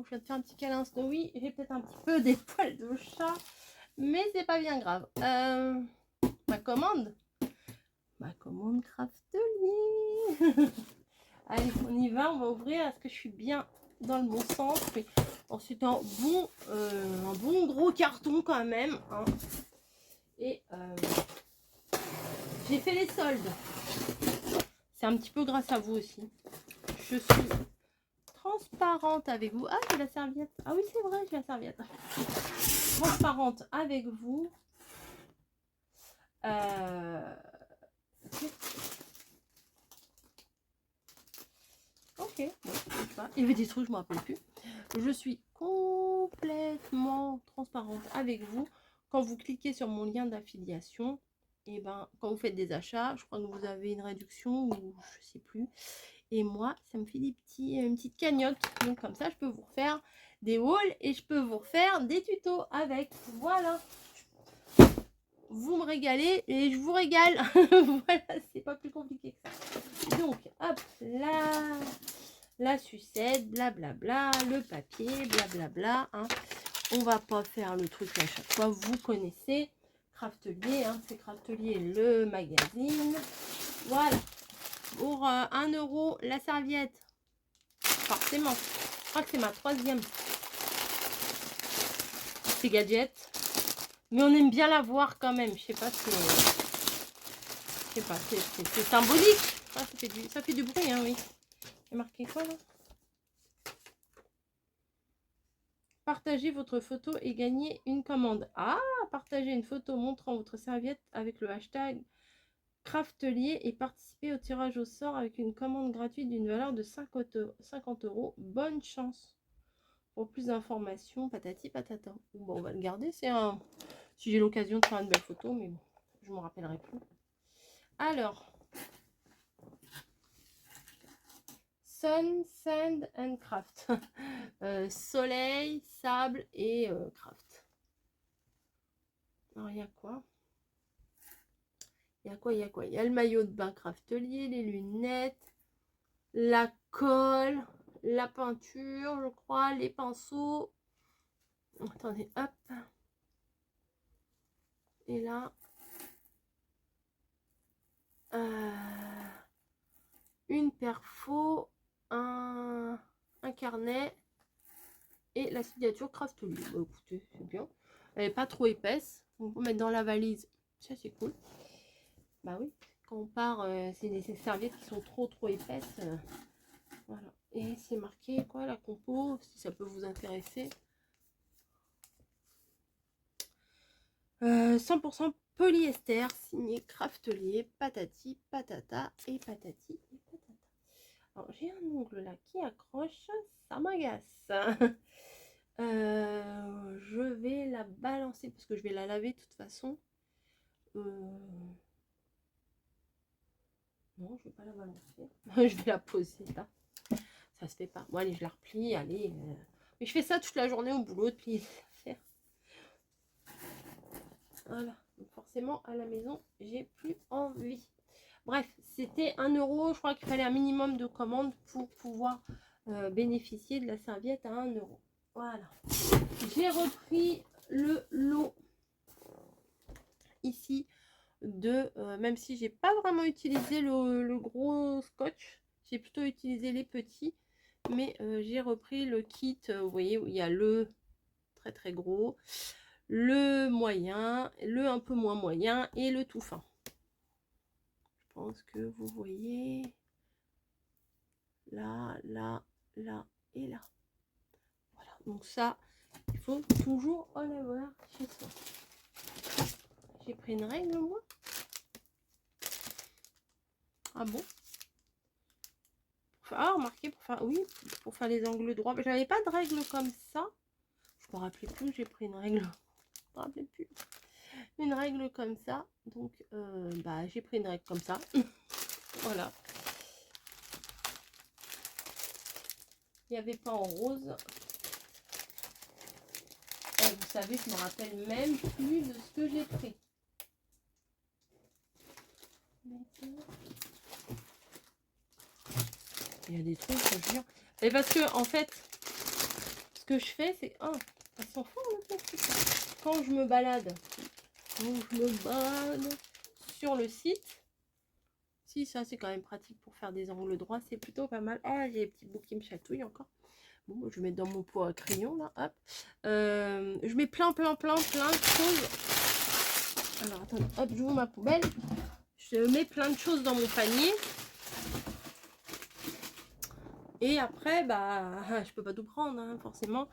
je viens de faire un petit câlin Snowy. J'ai peut-être un petit peu des poils de chat, mais c'est pas bien grave. Ma commande Craftelier. Allez, on y va, on va ouvrir. Est-ce que je suis bien dans le bon sens? Mais bon, c'est un bon gros carton quand même. Hein. Et j'ai fait les soldes. C'est un petit peu grâce à vous aussi. Je suis transparente avec vous. Ah, j'ai la serviette. Ah oui, c'est vrai, j'ai la serviette. Transparente avec vous. Ok, bon, je sais pas. Il y avait des trucs, je ne me rappelle plus. Je suis complètement transparente avec vous. Quand vous cliquez sur mon lien d'affiliation, et ben, quand vous faites des achats, je crois que vous avez une réduction ou je sais plus. Et moi, ça me fait une petite cagnotte. Donc comme ça, je peux vous refaire des hauls et je peux vous refaire des tutos avec. Voilà. Vous me régalez et je vous régale. Voilà, c'est pas plus compliqué que ça. Donc, hop, là, la sucette, blablabla, le papier, blablabla. Hein. On va pas faire le truc à chaque fois. Vous connaissez Craftelier, hein, c'est Craftelier le magazine. Voilà. Pour 1 € la serviette. Forcément. Je crois que c'est ma 3e. C'est gadget. Mais on aime bien la voir quand même. Je sais pas, c'est symbolique. Ah, ça fait du bruit, hein, oui. Il y a marqué quoi là? Partagez votre photo et gagnez une commande. Ah, partagez une photo montrant votre serviette avec le hashtag Craftelier et participez au tirage au sort avec une commande gratuite d'une valeur de 50 €. Bonne chance. Pour plus d'informations, patati patata. Bon, on va le garder. C'est un... Si j'ai l'occasion de faire une belle photo, mais bon, je ne me rappellerai plus. Alors, Sun, Sand and Craft. Soleil, sable et craft. Alors, il y a quoi? Il y a quoi? Il y a le maillot de bain Craftelier, les lunettes, la colle, la peinture, je crois, les pinceaux. Attendez, hop. Et là, une perfo, un carnet et la signature Craftelier. Bah, écoutez, c'est bien. Elle n'est pas trop épaisse. On peut mettre dans la valise. Ça, c'est cool. Bah oui, quand on part, c'est des serviettes qui sont trop épaisses. Voilà. Et c'est marqué quoi la compo, si ça peut vous intéresser. 100% polyester, signé Craftelier, patati, patata et patati et patata. Alors j'ai un ongle là qui accroche, ça m'agace. Je vais la balancer parce que je vais la laver de toute façon. Non, je vais pas la balancer. Je vais la poser là. Ça se fait pas. Bon allez, je la replie, allez. Mais je fais ça toute la journée au boulot de plier les affaires. Voilà. Donc forcément à la maison, j'ai plus envie. Bref, c'était 1 €. Je crois qu'il fallait un minimum de commandes pour pouvoir bénéficier de la serviette à 1 €. Voilà. J'ai repris le lot ici de, même si j'ai pas vraiment utilisé le gros scotch, j'ai plutôt utilisé les petits, mais j'ai repris le kit, vous voyez, où il y a le très gros, le moyen, le un peu moins moyen et le tout fin. Je pense que vous voyez là, là, là et là. Voilà, donc ça, il faut toujours en avoir chez soi. J'ai pris une règle, moi. Ah bon? Ah, remarquez, pour faire, oui, pour faire les angles droits. J'avais pas de règle comme ça. Je me rappelais plus, j'ai pris une règle. Je me rappelais plus. Une règle comme ça. Donc, bah, j'ai pris une règle comme ça. Voilà. Il n'y avait pas en rose. Et vous savez, je me rappelle même plus de ce que j'ai pris. Il y a des trucs, je jure. Et parce que, en fait, ce que je fais, c'est... Oh, elles sont fortes, le plastique. Quand je me balade sur le site, si ça c'est quand même pratique pour faire des angles droits, c'est plutôt pas mal. Oh, j'ai des petits bouts qui me chatouillent encore. Bon, je vais mettre dans mon pot à crayon là, hop. Je mets plein de choses. Alors attendez, hop, j'ouvre ma poubelle. Je mets plein de choses dans mon panier. Et après, bah, je peux pas tout prendre, hein, forcément.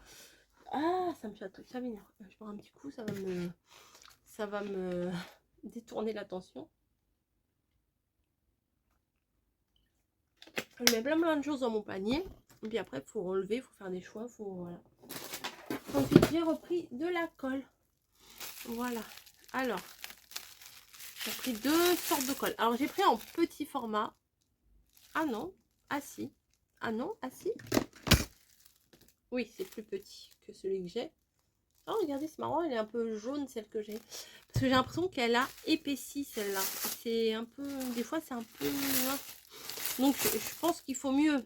Ah, ça me chatouille, ça m'énerve. Je prends un petit coup, ça va me détourner l'attention. Je mets plein de choses dans mon panier. Et puis après, il faut enlever, il faut faire des choix. Voilà. Ensuite, j'ai repris de la colle. Voilà. Alors, j'ai pris 2 sortes de colle. Alors, j'ai pris en petit format. Ah non, ah si. Ah non, ah si. Oui, c'est plus petit que celui que j'ai. Oh, regardez, c'est marrant, elle est un peu jaune, celle que j'ai. Parce que j'ai l'impression qu'elle a épaissi, celle-là. C'est un peu... Des fois, c'est un peu... Donc, je pense qu'il faut mieux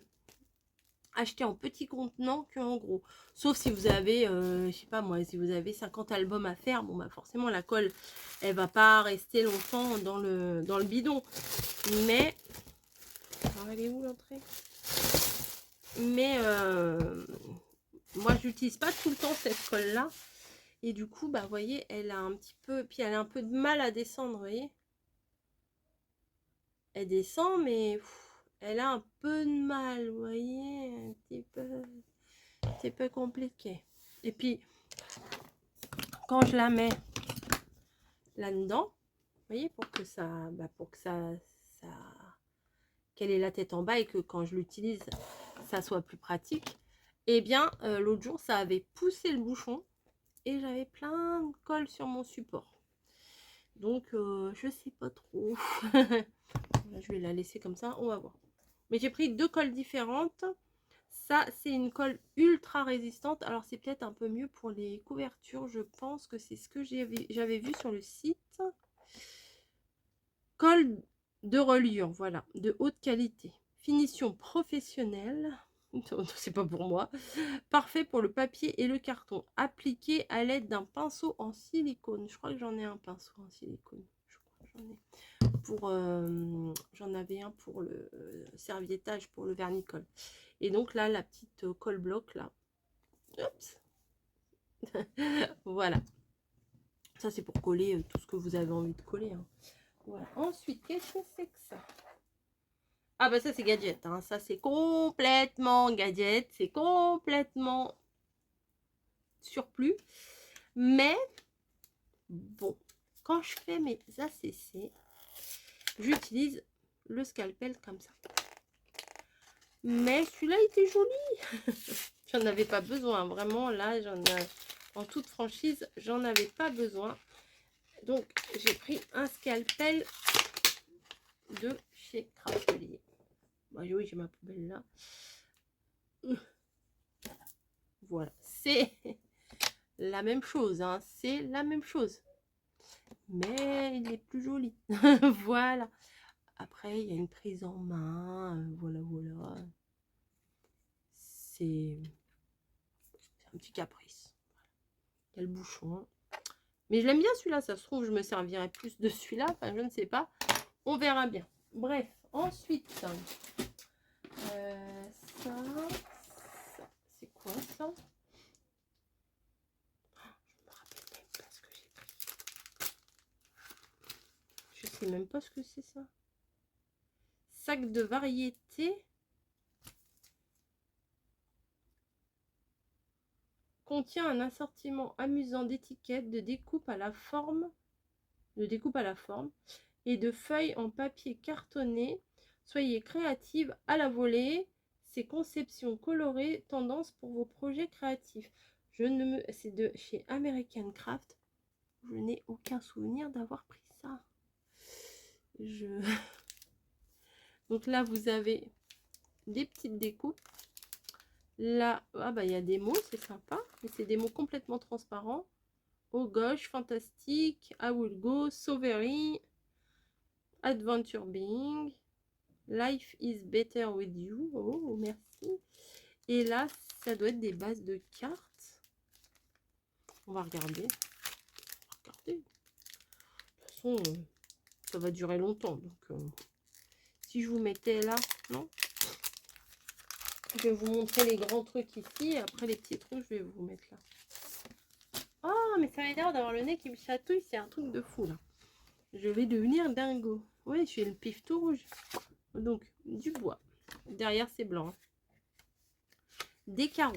acheter en petit contenant qu'en gros. Sauf si vous avez, je sais pas moi, si vous avez 50 albums à faire, bon bah forcément la colle, elle va pas rester longtemps dans le bidon. Mais, alors elle est où l'entrée? Mais moi j'utilise pas tout le temps cette colle là. Et du coup, bah vous voyez, elle a un petit peu, puis elle a un peu de mal à descendre, vous voyez. Elle descend, mais elle a un peu de mal, vous voyez, un petit peu compliqué. Et puis, quand je la mets là-dedans, vous voyez, pour que ça, qu'elle ait la tête en bas et que quand je l'utilise, ça soit plus pratique. Et bien, l'autre jour, ça avait poussé le bouchon et j'avais plein de colle sur mon support. Donc, je sais pas trop. Là, je vais la laisser comme ça, on va voir. Mais j'ai pris 2 colles différentes. Ça, c'est une colle ultra résistante. Alors, c'est peut-être un peu mieux pour les couvertures. Je pense que c'est ce que j'avais vu sur le site. Colle de reliure, voilà, de haute qualité. Finition professionnelle. C'est pas pour moi. Parfait pour le papier et le carton. Appliqué à l'aide d'un pinceau en silicone. Je crois que j'en ai un pinceau en silicone. Je crois que j'en ai. J'en avais un pour le serviettage, pour le vernis-colle. Et donc là, la petite colle bloc là. Oups. Voilà. Ça, c'est pour coller tout ce que vous avez envie de coller. Hein. Voilà. Ensuite, qu'est-ce que c'est que ça? Ah bah ça, c'est gadget. Hein. Ça, c'est complètement gadget. C'est complètement surplus. Mais, bon, quand je fais mes ACC, j'utilise le scalpel comme ça. Mais celui-là était joli. J'en avais pas besoin. Vraiment, là, en toute franchise, j'en avais pas besoin. Donc, j'ai pris un scalpel de chez Craftelier. Bah, oui, j'ai ma poubelle là. Voilà. C'est la même chose. Hein. C'est la même chose. Mais il est plus joli. Voilà. Après, il y a une prise en main. Voilà. C'est un petit caprice. Il y a le bouchon. Mais je l'aime bien celui-là. Ça se trouve, je me servirai plus de celui-là. Enfin, je ne sais pas. On verra bien. Bref. Ensuite, ça, c'est quoi ça? Je me rappelle même pas ce que j'ai pris. Je sais même pas ce que c'est ça. Sac de variété. Contient un assortiment amusant d'étiquettes, de découpe à la forme, et de feuilles en papier cartonné. Soyez créative à la volée. Ces conceptions colorées, tendance pour vos projets créatifs. C'est de chez American Craft. Je n'ai aucun souvenir d'avoir pris ça. Donc là, vous avez des petites découpes. Là, ah bah il y a des mots, c'est sympa. Mais c'est des mots complètement transparents. Au gauche, fantastique, I will go, so very, adventure being, life is better with you. Oh, merci. Et là, ça doit être des bases de cartes. On va regarder. Regardez. De toute façon, ça va durer longtemps. Donc, si je vous mettais là, non? Je vais vous montrer les grands trucs ici. Et après, les petits trucs, je vais vous mettre là. Oh, mais ça a l'air d'avoir le nez qui me chatouille. C'est un truc de fou, là. Je vais devenir dingo. Oui, je suis le pif tout rouge. Donc, du bois. Derrière, c'est blanc. Des carreaux.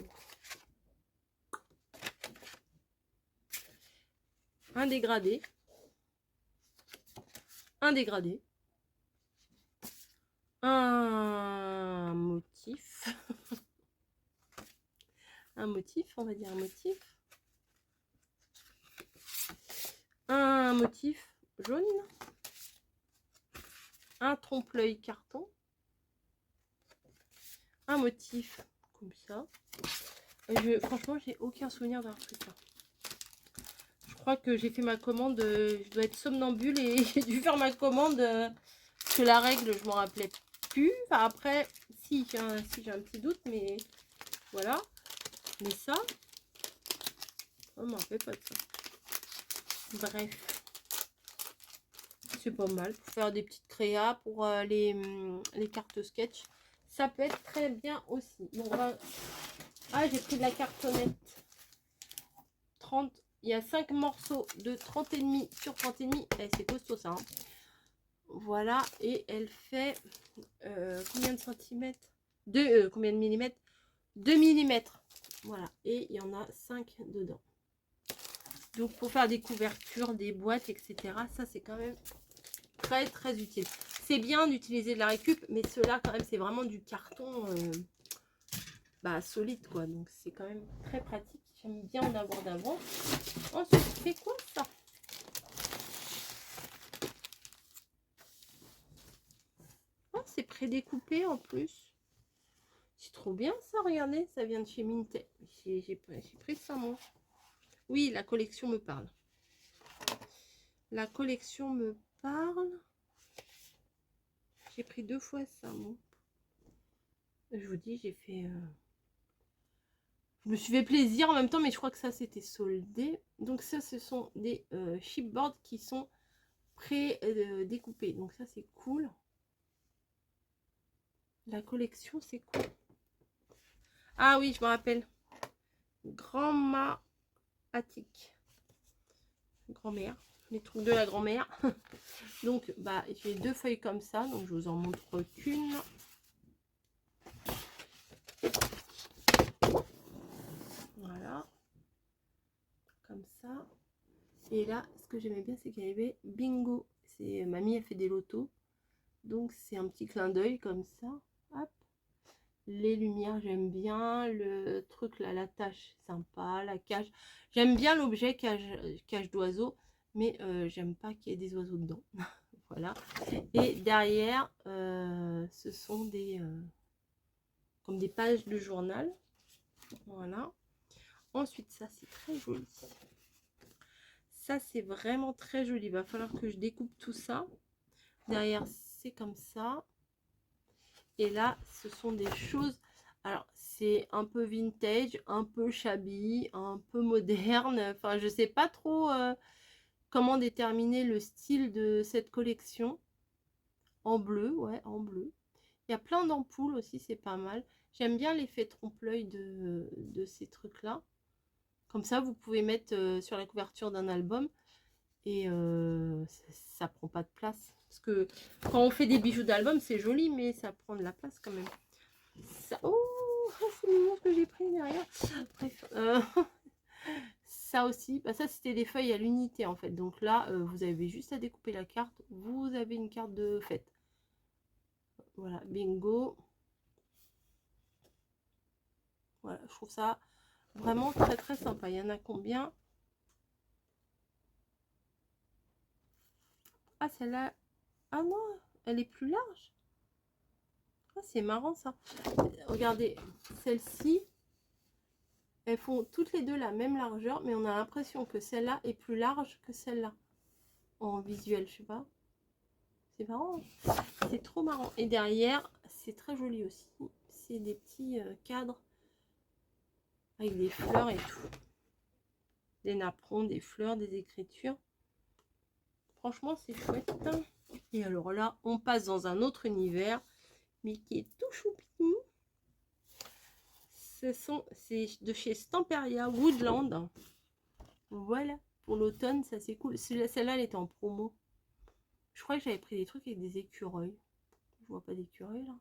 Un dégradé. Un dégradé. Un motif. Un motif, on va dire un motif. Un motif jaune. Un trompe-l'œil carton. Un motif comme ça. Franchement, j'ai aucun souvenir d'un truc là. Je crois que j'ai fait ma commande, je dois être somnambule et j'ai dû faire ma commande, que la règle, je m'en rappelais plus. Enfin, après, si j'ai un petit doute, mais voilà. Mais ça, on m'en rappelle pas de ça. Bref, c'est pas mal pour faire des petites créas pour les cartes sketch. Ça peut être très bien aussi. Bon, ah, j'ai pris de la cartonnette. 30. Il y a 5 morceaux de 30,5 sur 30,5. Eh, c'est costaud ça. Hein. Voilà. Et elle fait combien de centimètres? Combien de millimètres? 2 millimètres. Voilà. Et il y en a 5 dedans. Donc pour faire des couvertures, des boîtes, etc. Ça c'est quand même très très utile. C'est bien d'utiliser de la récup. Mais ceux-là quand même c'est vraiment du carton solide quoi. Donc c'est quand même très pratique. J'aime bien en avoir d'avant. Ensuite, c'est quoi ça? Oh, c'est prédécoupé en plus. C'est trop bien ça, regardez. Ça vient de chez Minté. J'ai pris ça moi. Oui, la collection me parle. La collection me parle. J'ai pris 2 fois ça moi. Je vous dis, j'ai fait... Je me suis fait plaisir en même temps, mais je crois que ça c'était soldé. Donc ça, ce sont des chipboards qui sont pré-découpés. Donc ça c'est cool. La collection c'est cool. Ah oui, je me rappelle. Grand-mère attique. Grand-mère. Les trucs de la grand-mère. Donc, j'ai 2 feuilles comme ça. Donc, je vous en montre qu'une. Voilà. Comme ça. Et là, ce que j'aimais bien, c'est qu'il y avait bingo. Mamie a fait des lotos. Donc, c'est un petit clin d'œil comme ça. Hop. Les lumières, j'aime bien. Le truc là, la tâche, sympa. La cage. J'aime bien l'objet cage d'oiseaux. Mais j'aime pas qu'il y ait des oiseaux dedans. Voilà. Et derrière, ce sont comme des pages de journal. Voilà. Ensuite, ça, c'est très joli. Ça, c'est vraiment très joli. Il va falloir que je découpe tout ça. Derrière, c'est comme ça. Et là, ce sont des choses... Alors, c'est un peu vintage, un peu shabby, un peu moderne. Enfin, je sais pas trop comment déterminer le style de cette collection. En bleu, ouais, en bleu. Il y a plein d'ampoules aussi, c'est pas mal. J'aime bien l'effet trompe-l'œil de ces trucs-là. Comme ça, vous pouvez mettre sur la couverture d'un album et ça prend pas de place. Parce que quand on fait des bijoux d'album, c'est joli, mais ça prend de la place quand même. Ça... Oh, c'est mignon ce que j'ai pris derrière. Bref, ça aussi, ça c'était des feuilles à l'unité en fait. Donc là, vous avez juste à découper la carte. Vous avez une carte de fête. Voilà, bingo. Voilà, je trouve ça vraiment très très sympa. Il y en a combien? Ah, celle-là. Ah non, elle est plus large. Ah, c'est marrant ça. Regardez, celle-ci, elles font toutes les deux la même largeur, mais on a l'impression que celle-là est plus large que celle-là. En visuel, je sais pas. C'est marrant. C'est trop marrant. Et derrière, c'est très joli aussi. C'est des petits cadres avec des fleurs et tout. Des napperons, des fleurs, des écritures. Franchement, c'est chouette. Et alors là, on passe dans un autre univers, mais qui est tout choupi. C'est de chez Stamperia Woodland. Voilà, pour l'automne, ça c'est cool. Celle-là, elle était en promo. Je crois que j'avais pris des trucs avec des écureuils. Je vois pas d'écureuils là.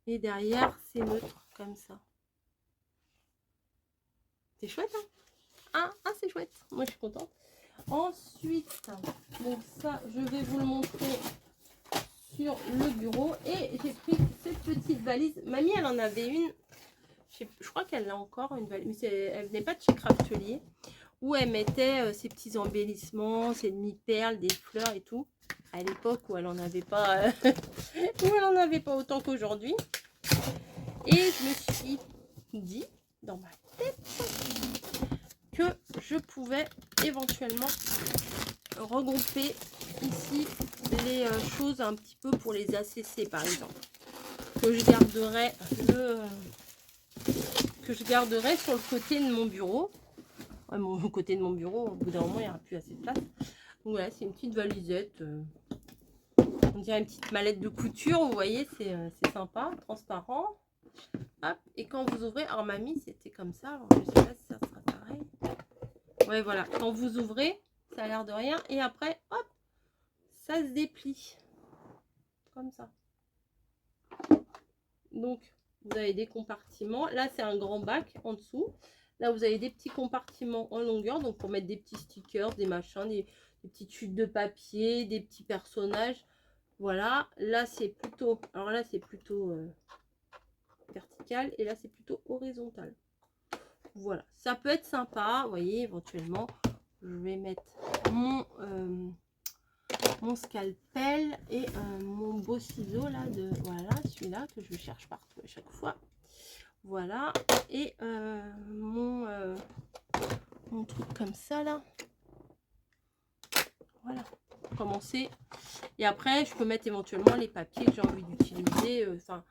Et derrière, c'est neutre, comme ça. C'est chouette, hein? Ah, c'est chouette. Moi, je suis contente. Ensuite, donc ça, je vais vous le montrer sur le bureau. Et j'ai pris cette petite valise. Mamie, elle en avait une. Je crois qu'elle a encore une valise. Mais elle venait pas de chez Craftelier. Où elle mettait ses petits embellissements, ses demi-perles, des fleurs et tout. À l'époque où elle en avait pas, où elle en avait pas autant qu'aujourd'hui. Et je me suis dit dans ma tête que je pouvais éventuellement regrouper ici les choses un petit peu pour les ACC par exemple. Que je garderai sur le côté de mon bureau. Ouais, mon côté de mon bureau, au bout d'un moment, il n'y aura plus assez de place. Donc voilà, c'est une petite valisette. On dirait une petite mallette de couture, vous voyez, c'est sympa, transparent. Hop, et quand vous ouvrez, alors mamie, c'était comme ça. Alors, je ne sais pas si ça sera pareil. Ouais, voilà, quand vous ouvrez, ça a l'air de rien. Et après, hop, ça se déplie. Comme ça. Donc, vous avez des compartiments. Là, c'est un grand bac en dessous. Là, vous avez des petits compartiments en longueur, donc pour mettre des petits stickers, des machins, des petites chutes de papier, des petits personnages. Voilà, là c'est plutôt, alors là c'est plutôt vertical et là c'est plutôt horizontal. Voilà, ça peut être sympa, vous voyez, éventuellement. Je vais mettre mon scalpel et mon beau ciseau là, voilà, celui-là que je cherche partout à chaque fois. Voilà, et mon truc comme ça là. Voilà, pour commencer. Et après, je peux mettre éventuellement les papiers que j'ai envie d'utiliser, enfin,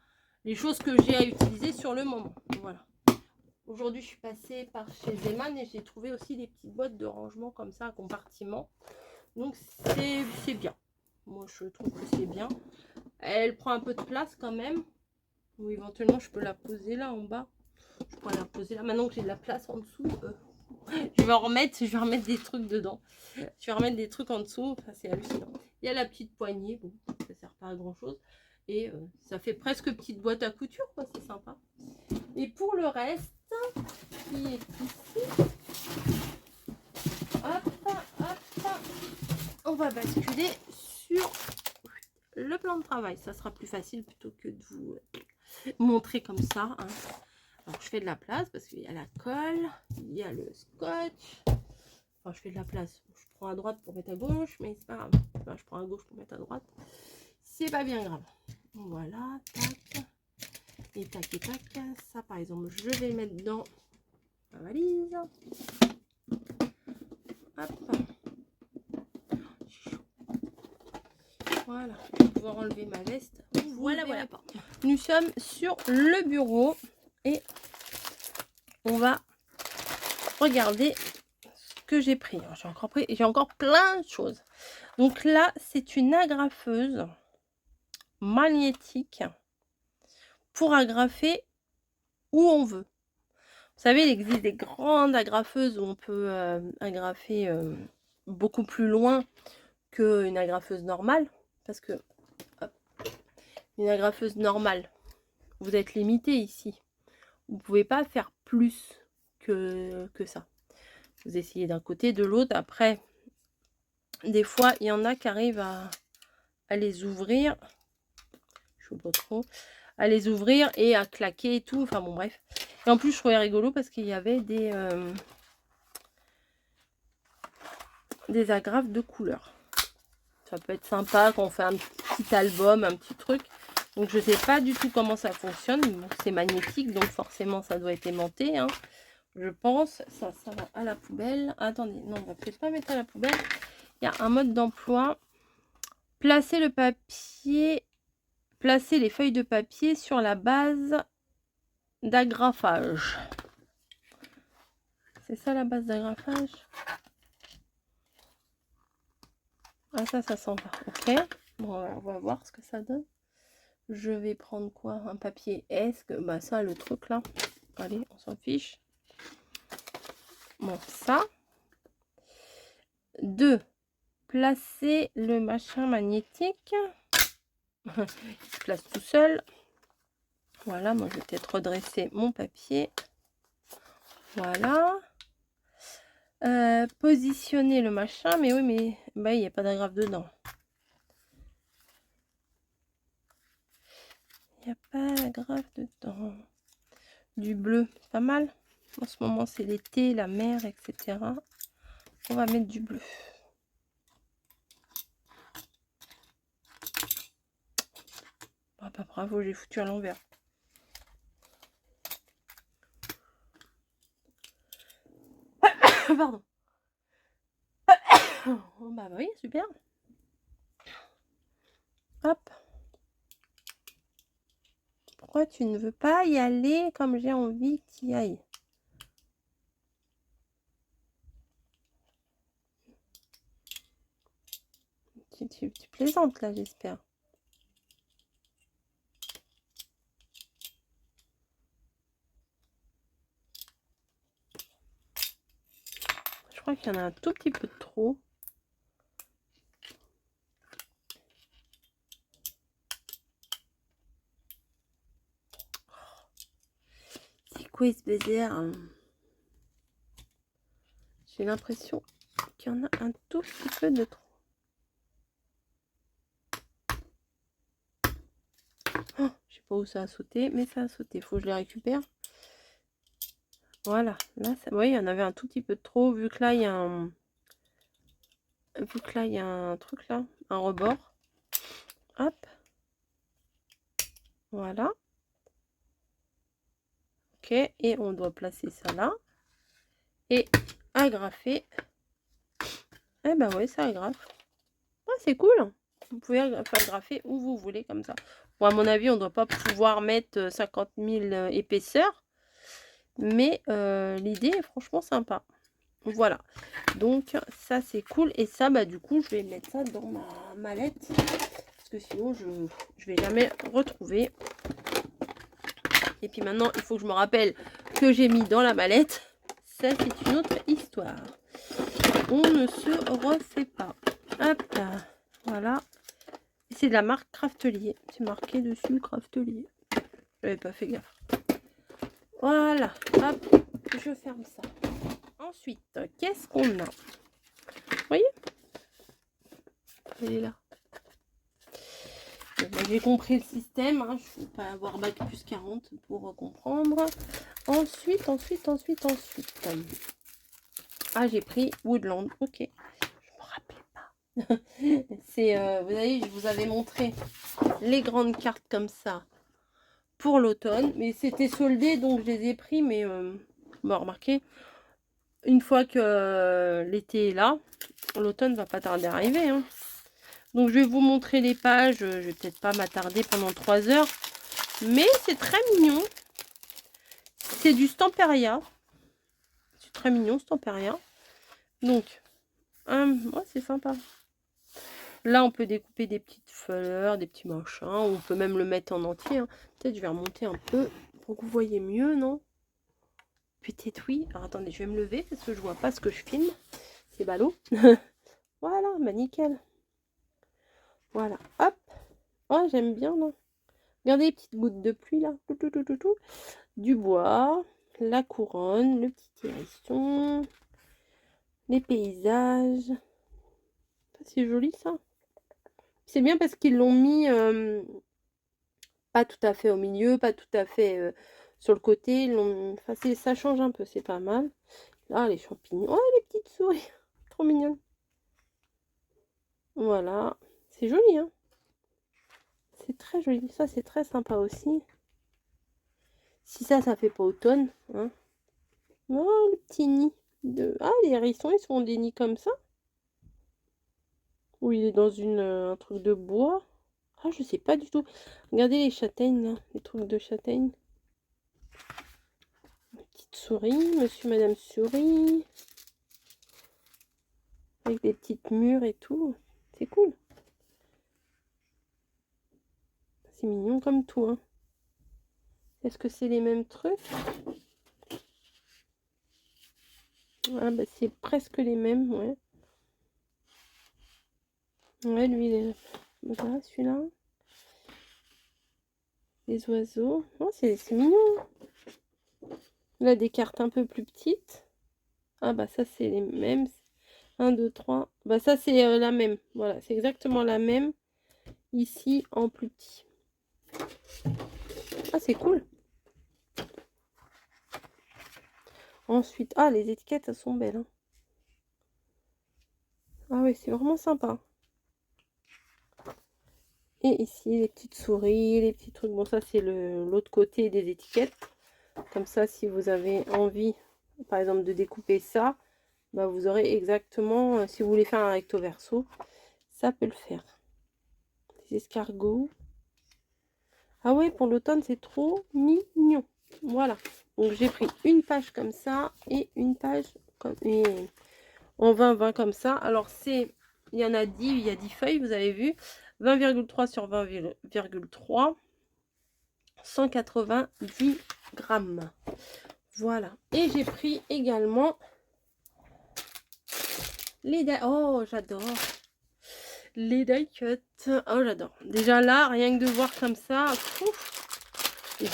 les choses que j'ai à utiliser sur le moment. Voilà. Aujourd'hui, je suis passée par chez Zeman et j'ai trouvé aussi des petites boîtes de rangement comme ça, à compartiments. Donc, c'est bien. Moi, je trouve que c'est bien. Elle prend un peu de place quand même. Ou éventuellement, je peux la poser là en bas. Je pourrais la poser là. Maintenant que j'ai de la place en dessous, je vais remettre des trucs dedans. Je vais remettre des trucs en dessous. Enfin, c'est hallucinant. Il y a la petite poignée. Bon, ça sert pas à grand chose. Et ça fait presque petite boîte à couture, quoi. C'est sympa. Et pour le reste, qui est ici, hop, hop, on va basculer sur le plan de travail. Ça sera plus facile plutôt que de vous montrer comme ça. Hein. Alors, je fais de la place parce qu'il y a la colle, il y a le scotch. Enfin, je fais de la place. Je prends à droite pour mettre à gauche, mais c'est pas grave. Enfin, je prends à gauche pour mettre à droite. C'est pas bien grave. Voilà, tac. Et tac, et tac. Ça, par exemple, je vais le mettre dans ma valise. Hop. Voilà. Je vais pouvoir enlever ma veste. Voilà, voilà. Nous sommes sur le bureau et on va regarder ce que j'ai pris. J'ai encore plein de choses. Donc là, c'est une agrafeuse magnétique pour agrafer où on veut. Vous savez, il existe des grandes agrafeuses où on peut agrafer beaucoup plus loin qu'une agrafeuse normale. Parce que hop, une agrafeuse normale, vous êtes limité ici. Vous ne pouvez pas faire plus que ça. Vous essayez d'un côté, de l'autre. Après, des fois, il y en a qui arrivent à les ouvrir. Je ne sais pas trop. À les ouvrir et à claquer et tout. Enfin bon, bref. Et en plus, je trouvais rigolo parce qu'il y avait des agrafes de couleurs. Ça peut être sympa quand on fait un petit album, un petit truc. Donc, je ne sais pas du tout comment ça fonctionne. Bon, c'est magnétique, donc forcément, ça doit être aimanté. Hein. Je pense. Ça va à la poubelle. Attendez, non, on va peut-être pas mettre à la poubelle. Il y a un mode d'emploi. Placer le papier, placer les feuilles de papier sur la base d'agrafage. C'est ça la base d'agrafage. Ah ça sent pas. Ok. Bon, on va voir ce que ça donne. Je vais prendre quoi? Un papier. Est-ce que... Bah ça, le truc là. Allez, on s'en fiche. Bon, ça. 2. Placer le machin magnétique. Il se place tout seul. Voilà, moi je vais peut-être redresser mon papier. Voilà. Positionner le machin. Mais oui, mais bah, il n'y a pas d'agrafe dedans. Il n'y a pas d'agrafe dedans. Du bleu, pas mal. En ce moment, c'est l'été, la mer, etc. On va mettre du bleu. Ah bah bravo, j'ai foutu à l'envers. Pardon. Oh, bah oui, super. Hop. Pourquoi tu ne veux pas y aller comme j'ai envie que tu y ailles? Tu plaisantes là, j'espère. Je crois qu'il y en a un tout petit peu de trop. C'est quoi ce baiser? J'ai l'impression qu'il y en a un tout petit peu de trop. Oh, je sais pas où ça a sauté, mais ça a sauté. Faut que je les récupère. Voilà. Là, ça, oui, il y en avait un tout petit peu de trop, vu que là, il y a un... Vu que là, il y a un truc là, un rebord. Hop. Voilà. Ok, et on doit placer ça là. Et agrafer. Eh ben ouais, ça agrafe. Ah, c'est cool. Vous pouvez agrafer où vous voulez comme ça. Bon, à mon avis, on ne doit pas pouvoir mettre 50 000 épaisseurs. Mais l'idée est franchement sympa. Voilà. Donc, ça, c'est cool. Et ça, bah du coup, je vais mettre ça dans ma mallette. Parce que sinon, je ne vais jamais retrouver. Et puis maintenant, il faut que je me rappelle que j'ai mis dans la mallette. Ça, c'est une autre histoire. On ne se refait pas. Hop là. Voilà. C'est de la marque Craftelier. C'est marqué dessus Craftelier. J'avais pas fait gaffe. Voilà. Hop. Je ferme ça. Ensuite, qu'est-ce qu'on a? Vous voyez? Elle est là. Bon, j'ai compris le système. Hein. Je ne vais pas avoir bac plus 40 pour comprendre. Ensuite. Ah, j'ai pris Woodland. Ok. Je me rappelais pas. C'est, vous voyez, je vous avais montré les grandes cartes comme ça pour l'automne. Mais c'était soldé, donc je les ai pris. Mais, bon, remarquez, une fois que l'été est là, l'automne va pas tarder à arriver. Hein. Donc, je vais vous montrer les pages. Je vais peut-être pas m'attarder pendant 3 heures. Mais c'est très mignon. C'est du Stamperia. C'est très mignon, Stamperia. Donc, ouais, c'est sympa. Là, on peut découper des petites fleurs, des petits machins. On peut même le mettre en entier. Hein. Peut-être je vais remonter un peu pour que vous voyez mieux, non? Peut-être oui. Alors, attendez, je vais me lever parce que je vois pas ce que je filme. C'est ballot. Voilà, bah nickel. Voilà, hop. Oh, j'aime bien, non? Regardez les petites gouttes de pluie, là. Tout. Du bois, la couronne, le petit hérisson, les paysages. C'est joli, ça. C'est bien parce qu'ils l'ont mis pas tout à fait au milieu, pas tout à fait sur le côté. Enfin, ça change un peu, c'est pas mal. Là, les champignons. Oh, les petites souris. Trop mignonnes. Voilà. C'est joli, hein. C'est très joli. Ça, c'est très sympa aussi. Si ça fait pas automne. Hein. Oh, le petit nid. Ah, les hérissons, ils font des nids comme ça. Ou il est dans un truc de bois. Ah, je sais pas du tout. Regardez les châtaignes, là. Les trucs de châtaignes. souris, monsieur, madame souris. Avec des petites murs et tout. C'est cool. C'est mignon comme tout, hein. Est-ce que c'est les mêmes trucs? Ah bah c'est presque les mêmes, ouais. Ouais, lui, il est... Voilà, celui-là. Les oiseaux. Oh, c'est mignon. Là, des cartes un peu plus petites. Ah bah ça, c'est les mêmes. 1, 2, 3. Bah ça, c'est la même. Voilà, c'est exactement la même. Ici, en plus petit. Ah, c'est cool. Ensuite, ah, les étiquettes, elles sont belles, hein. Ah oui, c'est vraiment sympa. Et ici, les petites souris, les petits trucs. Bon, ça, c'est l'autre côté des étiquettes. Comme ça, si vous avez envie, par exemple, de découper ça, bah, vous aurez exactement, si vous voulez faire un recto verso, ça peut le faire. Des escargots. Ah ouais, pour l'automne, c'est trop mignon. Voilà. Donc, j'ai pris une page comme ça et une page comme, en 20-20 comme ça. Alors, il y en a 10, il y a 10 feuilles, vous avez vu. 20,3 sur 20,3. 190 grammes. Voilà. Et j'ai pris également les die. Oh, j'adore. Les die cut. Oh, j'adore. Déjà là, rien que de voir comme ça,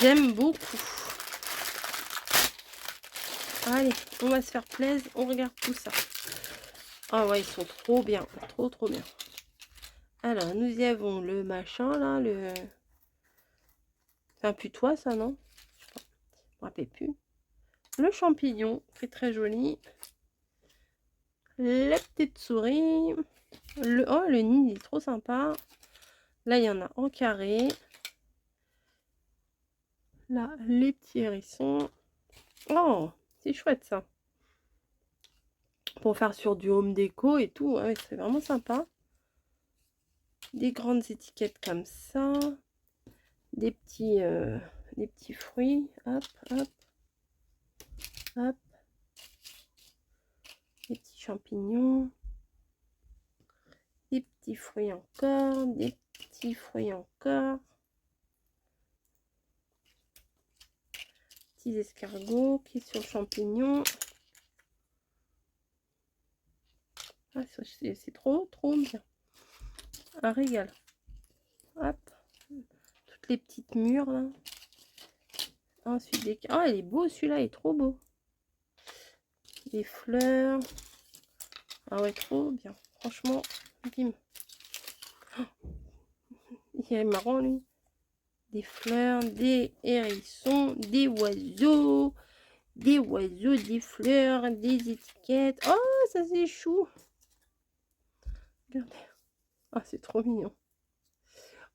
j'aime beaucoup. Allez, on va se faire plaisir. On regarde tout ça. Ah ouais, ils sont trop bien. Trop, trop bien. Alors, nous y avons le machin, là, le... C'est un putois, ça, non? Je sais pas. Je me rappelle plus. Le champignon, qui est très joli. La petite souris. Oh, le nid, il est trop sympa. Là, il y en a en carré. Là, les petits hérissons. Oh, c'est chouette, ça. Pour faire sur du home déco et tout. Ouais, c'est vraiment sympa. Des grandes étiquettes comme ça. Des petits fruits. Hop, hop. Hop. Des petits champignons. Des petits fruits encore. Des petits fruits encore. Petits escargots qui sont champignons. Ah, c'est trop, trop bien. Un régal. Hop. Toutes les petites mûres, là. Ensuite, des... Oh, il est beau, celui-là, il est trop beau. Des fleurs. Ah ouais, trop bien. Franchement, bim. Oh, il est marrant, lui. Des fleurs, des hérissons, des oiseaux, des fleurs, des étiquettes. Oh, ça c'est chou. Regardez. Ah, c'est trop mignon.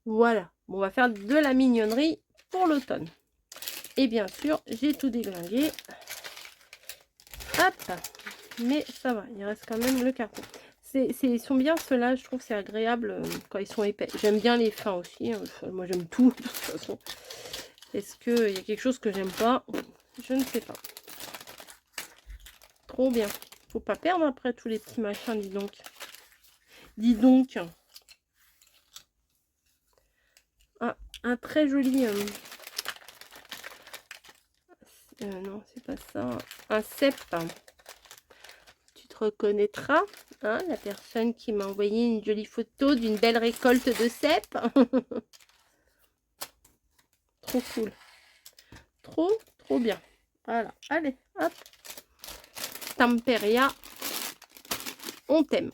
Voilà. Bon, on va faire de la mignonnerie pour l'automne. Et bien sûr, j'ai tout déglingué. Hop. Mais ça va, il reste quand même le carton. Ils sont bien ceux-là, je trouve c'est agréable quand ils sont épais. J'aime bien les fins aussi, hein. Moi j'aime tout de toute façon. Est-ce qu'il y a quelque chose que j'aime pas? Je ne sais pas. Trop bien. Faut pas perdre après tous les petits machins, dis donc. Dis donc. Ah, un très joli... non, c'est pas ça. Un cèpe. Tu te reconnaîtras, hein, la personne qui m'a envoyé une jolie photo d'une belle récolte de cèpes. Trop cool. Trop, trop bien. Voilà. Allez, hop. Tamperia. On t'aime.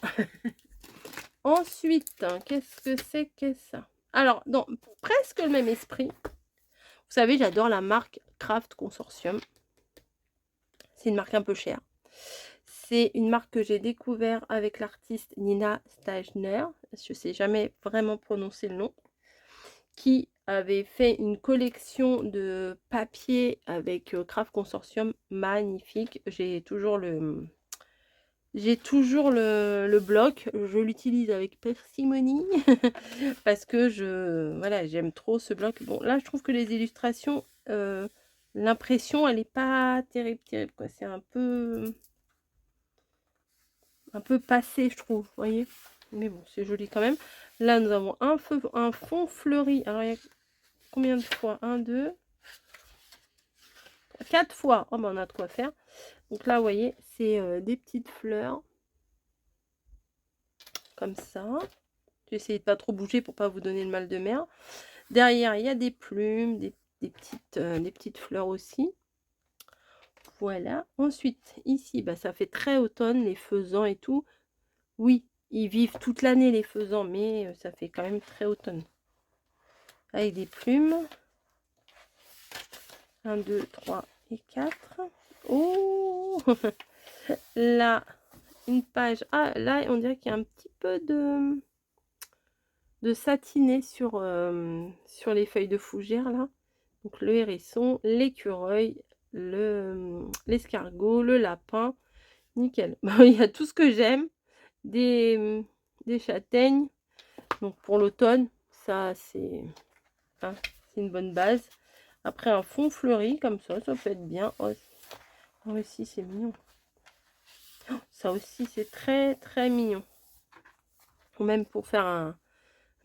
Ensuite, qu'est-ce que c'est que ça? Alors, dans presque le même esprit. Vous savez, j'adore la marque Craft Consortium. C'est une marque un peu chère. C'est une marque que j'ai découvert avec l'artiste Nina Stajner. Je ne sais jamais vraiment prononcer le nom. Qui avait fait une collection de papier avec Craft Consortium magnifique. J'ai toujours le bloc, je l'utilise avec parcimonie parce que voilà, j'aime trop ce bloc. Bon, là je trouve que les illustrations l'impression, elle n'est pas terrible, terrible, quoi. C'est un peu passé, je trouve, vous voyez. Mais bon, c'est joli quand même. Là, nous avons un fond fleuri. Alors, il y a combien de fois? 1, 2, 4 fois. Oh, ben, on a de quoi faire. Donc là, vous voyez, c'est des petites fleurs. Comme ça. J'essaie de pas trop bouger pour pas vous donner le mal de mer. Derrière, il y a des plumes, des petites fleurs aussi. Voilà. Ensuite, ici, bah, ça fait très automne, les faisans et tout. Oui, ils vivent toute l'année, les faisans, mais ça fait quand même très automne. Avec des plumes. 1, 2, 3 et 4. Oh là, une page. Ah, là, on dirait qu'il y a un petit peu de satiné sur les feuilles de fougère, là. Donc, le hérisson, l'écureuil, l'escargot, le lapin. Nickel. Il y a tout ce que j'aime. Des châtaignes. Donc, pour l'automne, ça, c'est une bonne base. Après, un fond fleuri, comme ça peut être bien. Oh, aussi, c'est mignon. Oh, ça aussi, c'est très, très mignon. Ou même pour faire un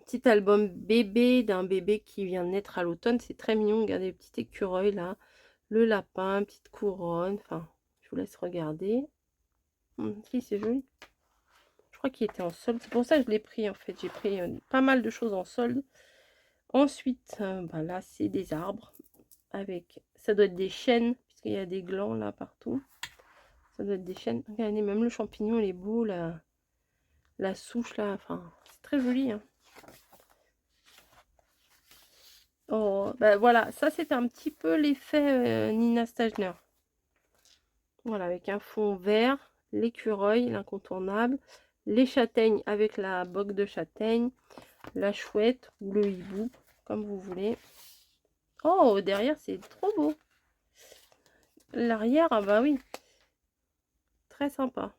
petit album bébé, d'un bébé qui vient de naître à l'automne. C'est très mignon. Regardez le petit écureuil, là. Le lapin, petite couronne. Enfin, je vous laisse regarder. Si, c'est joli. Je crois qu'il était en solde. C'est pour ça que je l'ai pris, en fait. J'ai pris pas mal de choses en solde. Ensuite, ben là, c'est des arbres. Avec, ça doit être des chênes, puisqu'il y a des glands là partout. Ça doit être des chênes. Regardez, même le champignon, il est beau, la souche là. Enfin, c'est très joli. Hein. Oh, ben voilà, ça c'est un petit peu l'effet Nina Stajner. Voilà, avec un fond vert, l'écureuil, l'incontournable, les châtaignes avec la bogue de châtaigne, la chouette ou le hibou, comme vous voulez. Oh, derrière, c'est trop beau. L'arrière, ah bah oui, très sympa.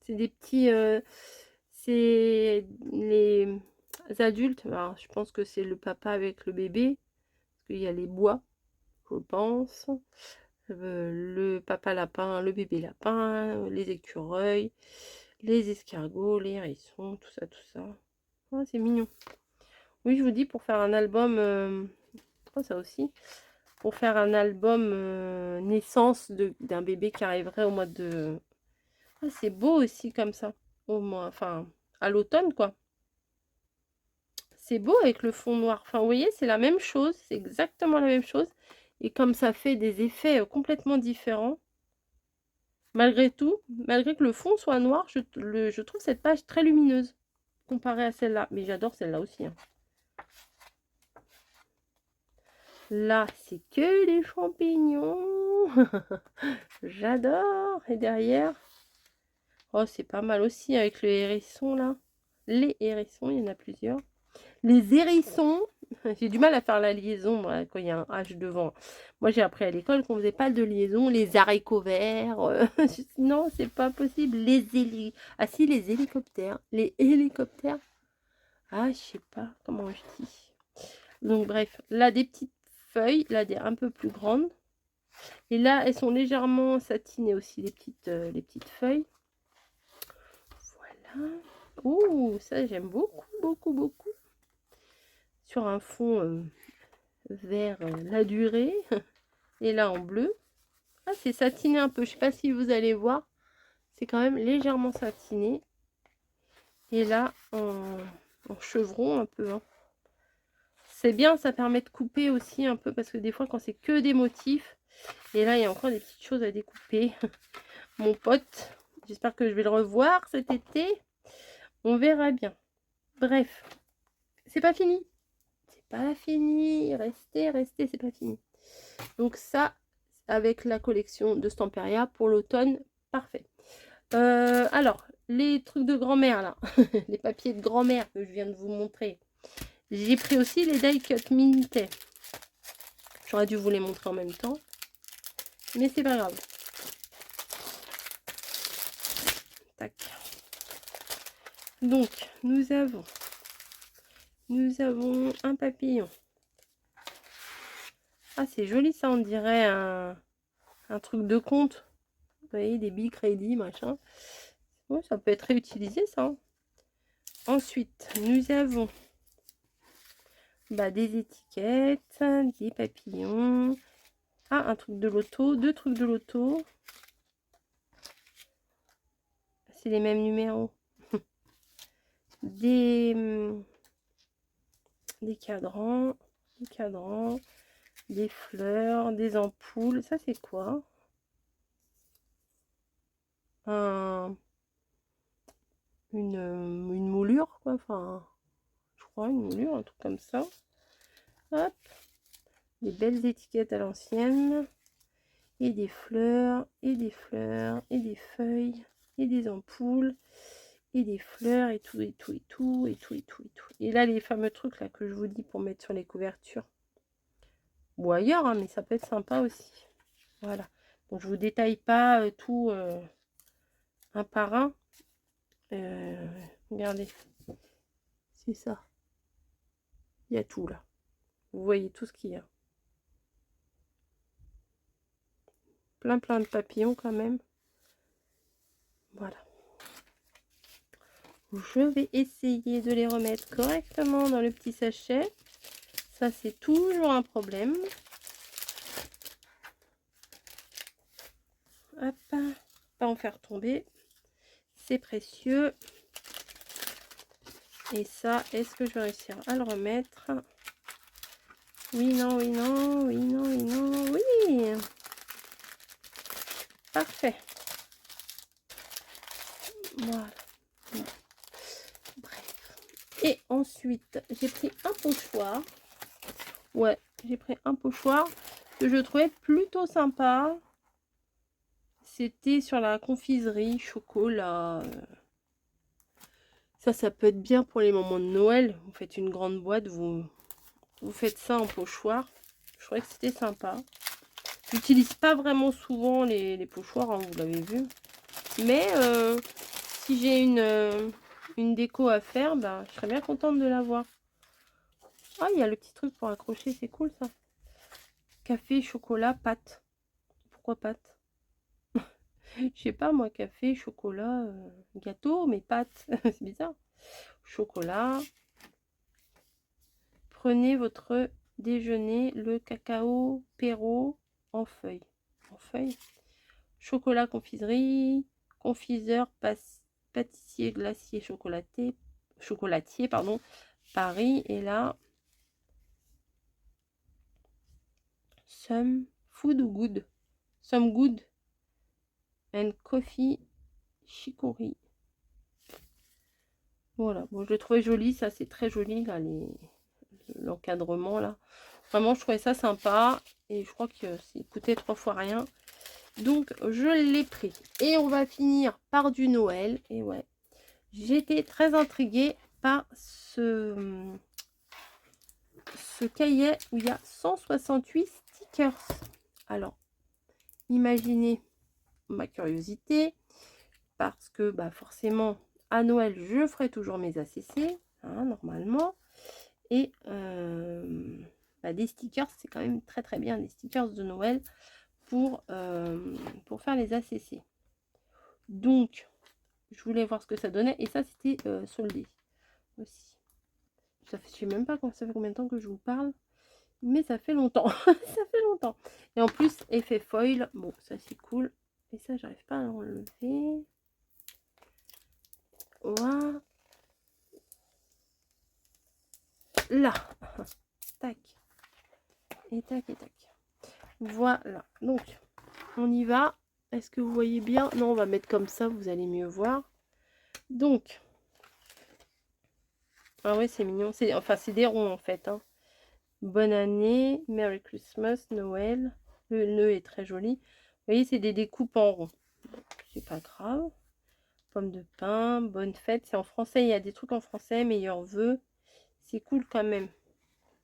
C'est des petits... c'est les adultes. Alors, je pense que c'est le papa avec le bébé. Parce qu'il y a les bois, je pense. Le papa lapin, le bébé lapin, les écureuils, les escargots, les hérissons, tout ça, tout ça. Oh, c'est mignon. Oui, je vous dis, pour faire un album... oh, ça aussi. Pour faire un album naissance d'un bébé qui arriverait au mois de... Ah, c'est beau aussi comme ça. Au mois... Enfin, à l'automne, quoi. C'est beau avec le fond noir. Enfin, vous voyez, c'est la même chose. C'est exactement la même chose. Et comme ça fait des effets complètement différents. Malgré tout, malgré que le fond soit noir, je trouve cette page très lumineuse. Comparée à celle-là. Mais j'adore celle-là aussi. Hein. Là, c'est que des champignons. J'adore. Et derrière... Oh, c'est pas mal aussi avec le hérisson, là. Les hérissons, il y en a plusieurs. Les hérissons, j'ai du mal à faire la liaison moi, quand il y a un H devant. Moi, j'ai appris à l'école qu'on faisait pas de liaison. Les haricots verts, non, c'est pas possible. Ah si, les hélicoptères. Les hélicoptères. Ah, je sais pas comment je dis. Donc, bref, là, des petites feuilles, là, des un peu plus grandes. Et là, elles sont légèrement satinées aussi, les petites feuilles. Voilà. Ouh, ça, j'aime beaucoup, beaucoup, beaucoup. Sur un fond vert la durée. Et là, en bleu. Ah, c'est satiné un peu. Je sais pas si vous allez voir. C'est quand même légèrement satiné. Et là, en chevron un peu. Hein. C'est bien, ça permet de couper aussi un peu. Parce que des fois, quand c'est que des motifs. Et là, il y a encore des petites choses à découper. Mon pote. J'espère que je vais le revoir cet été. On verra bien. Bref. C'est pas fini. C'est pas fini. Restez, restez, c'est pas fini. Donc ça, avec la collection de Stamperia pour l'automne, parfait. Alors, les trucs de grand-mère là, les papiers de grand-mère que je viens de vous montrer. J'ai pris aussi les die cut Minté. J'aurais dû vous les montrer en même temps, mais c'est pas grave. Tac. Donc, nous avons un papillon. Ah, c'est joli ça, on dirait un truc de compte. Vous voyez, des billes crédit, machin. Ouais, ça peut être réutilisé ça, hein. Ensuite, nous avons des étiquettes, des papillons. Ah, un truc de loto, deux trucs de loto. C'est les mêmes numéros. Des cadrans, des fleurs, des ampoules. Ça, c'est quoi? Une moulure, quoi. Enfin, je crois, une moulure, un truc comme ça. Hop. Des belles étiquettes à l'ancienne. Et des fleurs, et des fleurs, et des feuilles, et des ampoules, et des fleurs, et tout, et tout, et tout, et tout, et tout, et tout. Et là, les fameux trucs là que je vous dis pour mettre sur les couvertures. Ou ailleurs, hein, mais ça peut être sympa aussi. Voilà. Donc, je vous détaille pas tout un par un. Regardez. C'est ça. Il y a tout là. Vous voyez tout ce qu'il y a. Plein de papillons quand même. Voilà. Je vais essayer de les remettre correctement dans le petit sachet. Ça, c'est toujours un problème. Hop. Pas en faire tomber. C'est précieux. Et ça, est-ce que je vais réussir à le remettre? Oui, non, oui, non, oui, non, oui, non, oui. Parfait. Voilà. Bref. Et ensuite, j'ai pris un pochoir. Ouais, j'ai pris un pochoir que je trouvais plutôt sympa. C'était sur la confiserie, chocolat. Ça peut être bien pour les moments de Noël. Vous faites une grande boîte, vous faites ça en pochoir. Je trouvais que c'était sympa. J'utilise pas vraiment souvent les pochoirs, hein, vous l'avez vu. Mais si j'ai une déco à faire, je serais bien contente de l'avoir. Ah, il y a le petit truc pour accrocher, c'est cool ça. Café, chocolat, pâte. Pourquoi pâte? Je sais pas moi, café, chocolat, gâteau, mais pâte. C'est bizarre. Chocolat. Prenez votre déjeuner, le cacao Perrault en feuilles. En feuilles. Chocolat confiserie, confiseur, pâtissier, glacier, chocolatier, pardon, Paris. Et là, some food good, some good and coffee chicory. Voilà, bon, je le trouvais joli, ça c'est très joli là, l'encadrement là. Vraiment, je trouvais ça sympa et je crois que c'est coûté 3 fois rien. Donc, je l'ai pris. Et on va finir par du Noël. Et ouais, j'étais très intriguée par ce cahier où il y a 168 stickers. Alors, imaginez ma curiosité. Parce que forcément, à Noël, je ferai toujours mes ACC, hein, normalement. Et des stickers, c'est quand même très très bien, des stickers de Noël pour faire les ACC. Donc, je voulais voir ce que ça donnait. Et ça, c'était soldé aussi. Ça fait, je sais même pas ça fait combien de temps que je vous parle. Mais ça fait longtemps. Ça fait longtemps. Et en plus, effet foil. Bon, ça c'est cool. Et ça, j'arrive pas à l'enlever. Voilà. Là. Tac. Et tac et tac. Voilà. Donc, on y va. Est-ce que vous voyez bien? Non, on va mettre comme ça, vous allez mieux voir. Donc. Ah ouais, c'est mignon. Enfin, c'est des ronds en fait, hein. Bonne année, Merry Christmas, Noël. Le nœud est très joli. Vous voyez, c'est des découpes en rond. C'est pas grave. Pomme de pin, bonne fête. C'est en français, il y a des trucs en français, meilleurs vœux. C'est cool quand même.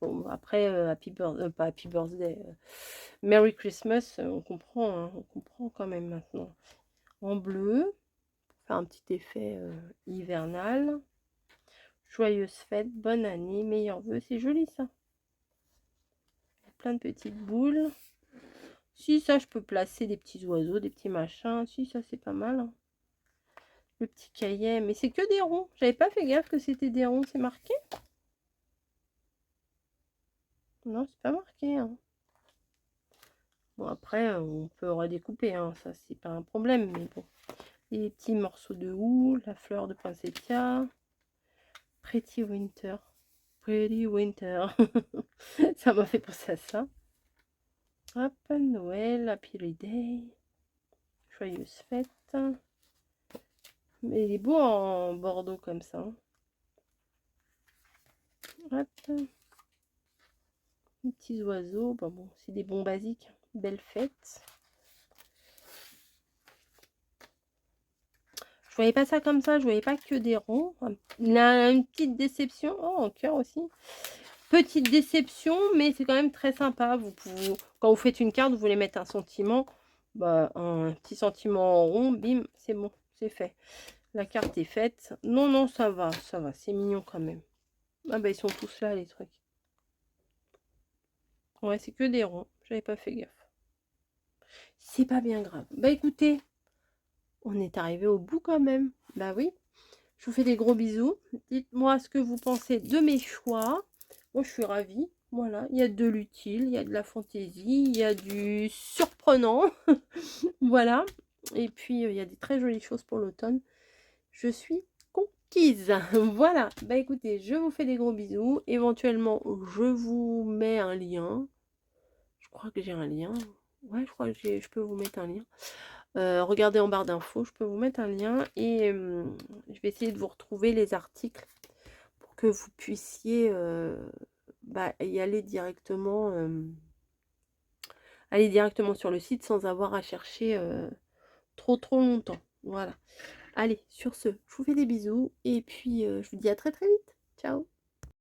Bon, après, pas Happy Birthday. Merry Christmas, on comprend, hein, on comprend quand même maintenant. En bleu, pour faire un petit effet hivernal. Joyeuse fête, bonne année, meilleurs vœux. C'est joli ça. plein de petites boules. Si, ça, je peux placer des petits oiseaux, des petits machins. Si, ça, c'est pas mal. Hein. Le petit cahier. Mais c'est que des ronds. J'avais pas fait gaffe que c'était des ronds. C'est marqué? Non, c'est pas marqué. Hein. Bon, après, on peut redécouper. Hein. Ça, c'est pas un problème. Mais bon. Les petits morceaux de houx. La fleur de poinsettia. Pretty Winter. Pretty Winter. Ça m'a fait penser à ça. Hop, Noël, Happy Day. Joyeuse fête. Mais il est beau en bordeaux comme ça. Hop. Les petits oiseaux. Bon, c'est des bons basiques. Belle fête. Je voyais pas ça comme ça. Je voyais pas que des ronds. Il a une petite déception. Oh, en cœur aussi. Petite déception, mais c'est quand même très sympa. Vous pouvez, quand vous faites une carte, vous voulez mettre un sentiment. Bah, un petit sentiment en rond. Bim, c'est bon. C'est fait. La carte est faite. Non, non, ça va. Ça va. C'est mignon quand même. Ah bah, ils sont tous là, les trucs. Ouais, c'est que des ronds. J'avais pas fait gaffe. C'est pas bien grave. Bah, écoutez, on est arrivé au bout quand même. Bah oui. Je vous fais des gros bisous. Dites-moi ce que vous pensez de mes choix. Moi, je suis ravie. Voilà, il y a de l'utile, il y a de la fantaisie, il y a du surprenant. Voilà. Et puis, il y a des très jolies choses pour l'automne. Je suis conquise. Voilà. Bah écoutez, je vous fais des gros bisous. Éventuellement, je vous mets un lien. Je crois que j'ai un lien. Ouais, je crois que je peux vous mettre un lien. Regardez en barre d'infos, je peux vous mettre un lien. Et je vais essayer de vous retrouver les articles pour que vous puissiez y aller directement. Aller directement sur le site sans avoir à chercher trop longtemps. Voilà. Allez, sur ce, je vous fais des bisous et puis je vous dis à très vite. Ciao.